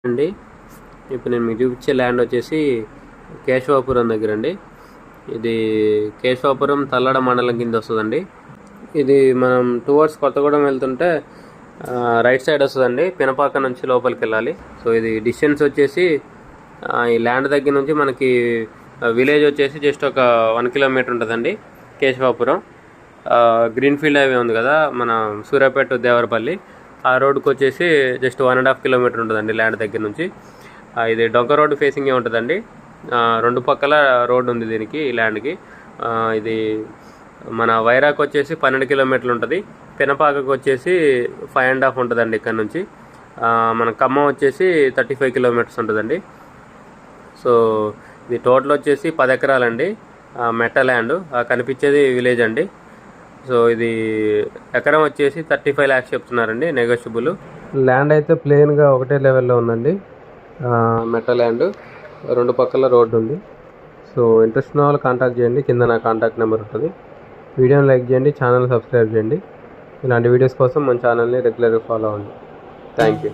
అండి ఇప్పుడు నేను మీకు చూపించే ల్యాండ్ వచ్చేసి కేశవాపురం దగ్గర అండి. ఇది కేశవాపురం తల్లడ మండలం కింద వస్తుందండి. ఇది మనం టువర్డ్స్ కొత్తగూడెం వెళ్తుంటే రైట్ సైడ్ వస్తుందండి, పినపాక నుంచి లోపలికి వెళ్ళాలి. సో ఇది డిస్టెన్స్ వచ్చేసి ఈ ల్యాండ్ దగ్గర నుంచి మనకి విలేజ్ వచ్చేసి జస్ట్ ఒక 1 కిలోమీటర్ ఉంటుందండి. కేశవాపురం గ్రీన్ఫీల్డ్ హైవే ఉంది కదా, మన సూర్యాపేట దేవరపల్లి, ఆ రోడ్డుకి వచ్చేసి జస్ట్ 1.5 కిలోమీటర్ ఉంటుందండి ల్యాండ్ దగ్గర నుంచి. ఇది డొంక రోడ్డు ఫేసింగే ఉంటుందండి. 2 పక్కల రోడ్డు ఉంది దీనికి, ఈ ల్యాండ్కి. ఇది మన వైరాగ్ వచ్చేసి 12 కిలోమీటర్లు ఉంటుంది. పినపాకకు వచ్చేసి 5.5 ఉంటుందండి ఇక్కడ నుంచి. మన ఖమ్మం వచ్చేసి 35 కిలోమీటర్స్ ఉంటుందండి. సో ఇది టోటల్ వచ్చేసి 10 ఎకరాలండి, మెట్ట ల్యాండ్. కనిపించేది విలేజ్ అండి. సో ఇది ఎకరం వచ్చేసి 35 lakhs చెప్తున్నారండి, నెగోషియబుల్. ల్యాండ్ అయితే ప్లెయిన్గా ఒకటే లెవెల్లో ఉందండి, మెట్ట ల్యాండ్. 2 పక్కల రోడ్డు ఉంది. సో ఇంట్రెస్ట్ ఉన్న వాళ్ళు కాంటాక్ట్ చేయండి, కింద నా కాంటాక్ట్ నెంబర్ ఉంటుంది. వీడియోని లైక్ చేయండి, ఛానల్ సబ్స్క్రైబ్ చేయండి. ఇలాంటి వీడియోస్ కోసం మన ఛానల్ని రెగ్యులర్గా ఫాలో అవ్వండి. Thank you.